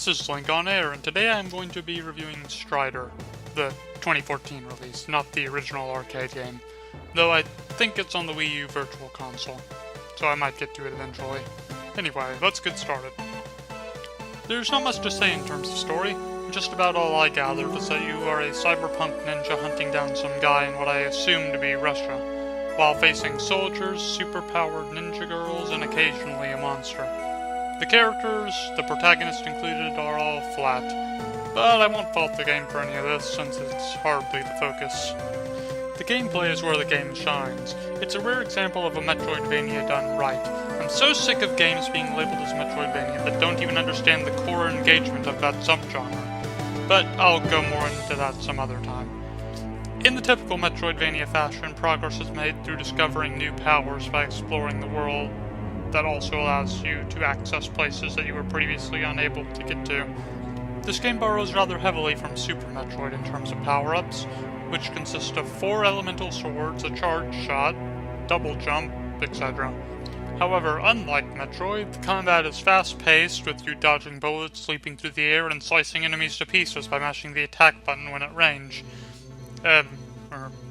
is Linkonair, and today I'm going to be reviewing Strider, the 2014 release, not the original arcade game, though I think it's on the Wii U Virtual Console, so I might get to it eventually. Anyway, let's get started. There's not much to say in terms of story. Just about all I gathered is that you are a cyberpunk ninja hunting down some guy in what I assume to be Russia, while facing soldiers, superpowered ninja girls, and occasionally a monster. The characters, the protagonist included, are all flat, but I won't fault the game for any of this, since it's hardly the focus. The gameplay is where the game shines. It's a rare example of a Metroidvania done right. I'm so sick of games being labeled as Metroidvania that don't even understand the core engagement of that subgenre. But I'll go more into that some other time. In the typical Metroidvania fashion, progress is made through discovering new powers by exploring the world that also allows you to access places that you were previously unable to get to. This game borrows rather heavily from Super Metroid in terms of power-ups, which consist of 4 elemental swords, a charge shot, double jump, etc. However, unlike Metroid, the combat is fast-paced, with you dodging bullets, leaping through the air, and slicing enemies to pieces by mashing the attack button when at range.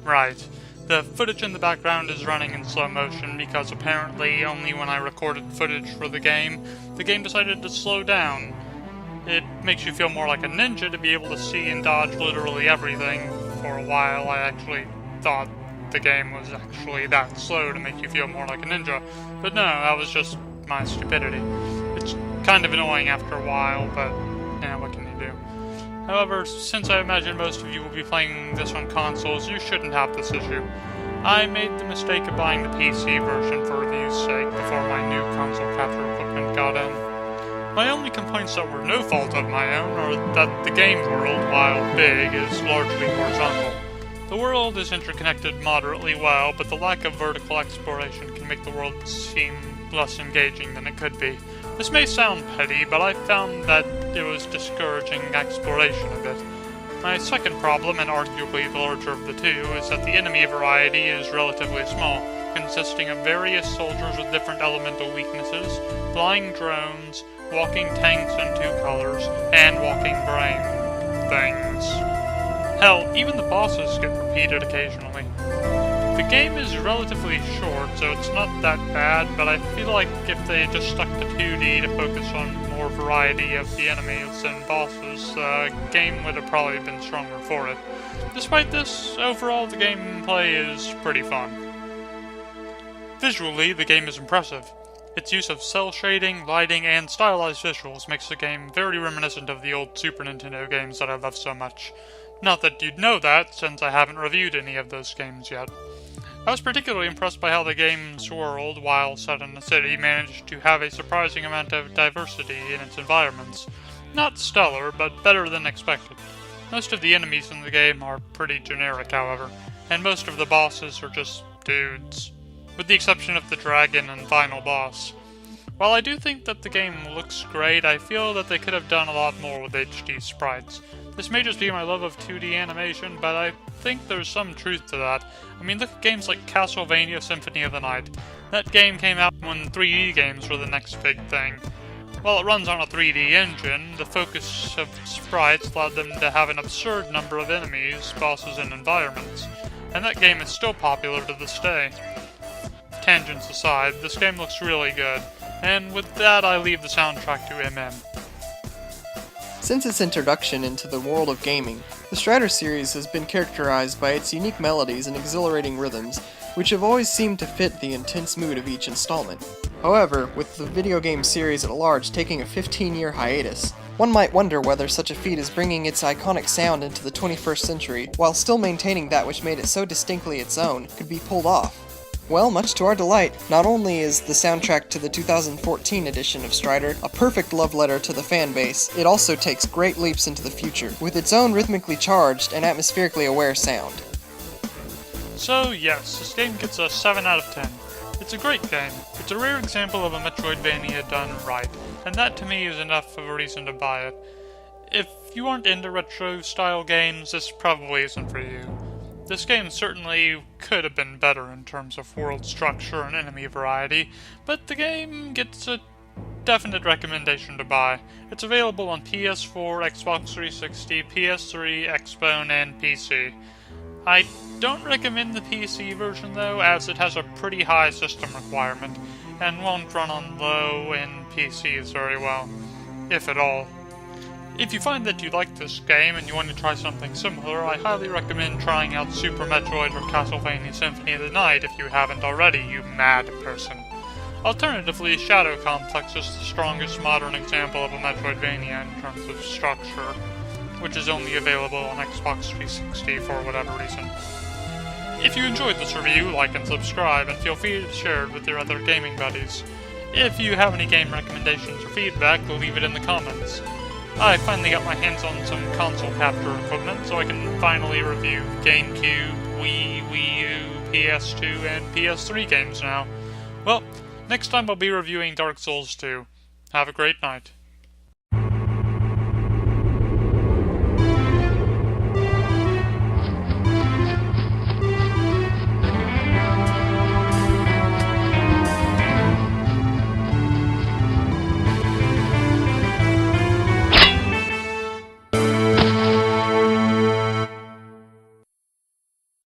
Right. The footage in the background is running in slow motion because apparently only when I recorded footage for the game decided to slow down. It makes you feel more like a ninja to be able to see and dodge literally everything. For a while I actually thought the game was actually that slow to make you feel more like a ninja, but no, that was just my stupidity. It's kind of annoying after a while, but yeah, what can you do? However, since I imagine most of you will be playing this on consoles, you shouldn't have this issue. I made the mistake of buying the PC version for review's sake before my new console capture equipment got in. My only complaints that were no fault of my own are that the game world, while big, is largely horizontal. The world is interconnected moderately well, but the lack of vertical exploration can make the world seem less engaging than it could be. This may sound petty, but I found that it was discouraging exploration a bit. My second problem, and arguably the larger of the two, is that the enemy variety is relatively small, consisting of various soldiers with different elemental weaknesses, flying drones, walking tanks in 2 colors, and walking brain things. Hell, even the bosses get repeated occasionally. The game is relatively short, so it's not that bad, but I feel like if they just stuck to 2D to focus on more variety of the enemies and bosses, the game would have probably been stronger for it. Despite this, overall the gameplay is pretty fun. Visually, the game is impressive. Its use of cell shading, lighting, and stylized visuals makes the game very reminiscent of the old Super Nintendo games that I love so much. Not that you'd know that, since I haven't reviewed any of those games yet. I was particularly impressed by how the game's world, while set in a city, managed to have a surprising amount of diversity in its environments. Not stellar, but better than expected. Most of the enemies in the game are pretty generic, however, and most of the bosses are just dudes, with the exception of the dragon and final boss. While I do think that the game looks great, I feel that they could have done a lot more with HD sprites. This may just be my love of 2D animation, but I think there's some truth to that. I mean, look at games like Castlevania Symphony of the Night. That game came out when 3D games were the next big thing. While it runs on a 3D engine, the focus of sprites allowed them to have an absurd number of enemies, bosses, and environments. And that game is still popular to this day. Tangents aside, this game looks really good. And with that, I leave the soundtrack to MM. Since its introduction into the world of gaming, the Strider series has been characterized by its unique melodies and exhilarating rhythms, which have always seemed to fit the intense mood of each installment. However, with the video game series at large taking a 15-year hiatus, one might wonder whether such a feat as bringing its iconic sound into the 21st century, while still maintaining that which made it so distinctly its own, could be pulled off. Well, much to our delight, not only is the soundtrack to the 2014 edition of Strider a perfect love letter to the fanbase, it also takes great leaps into the future, with its own rhythmically charged and atmospherically aware sound. So yes, this game gets a 7 out of 10. It's a great game. It's a rare example of a Metroidvania done right, and that to me is enough of a reason to buy it. If you aren't into retro-style games, this probably isn't for you. This game certainly could have been better in terms of world structure and enemy variety, but the game gets a definite recommendation to buy. It's available on PS4, Xbox 360, PS3, Xbone, and PC. I don't recommend the PC version though, as it has a pretty high system requirement, and won't run on low-end PCs very well, if at all. If you find that you like this game and you want to try something similar, I highly recommend trying out Super Metroid or Castlevania Symphony of the Night if you haven't already, you mad person. Alternatively, Shadow Complex is the strongest modern example of a Metroidvania in terms of structure, which is only available on Xbox 360 for whatever reason. If you enjoyed this review, like and subscribe, and feel free to share it with your other gaming buddies. If you have any game recommendations or feedback, leave it in the comments. I finally got my hands on some console capture equipment, so I can finally review GameCube, Wii U, PS2, and PS3 games now. Well, next time I'll be reviewing Dark Souls 2. Have a great night.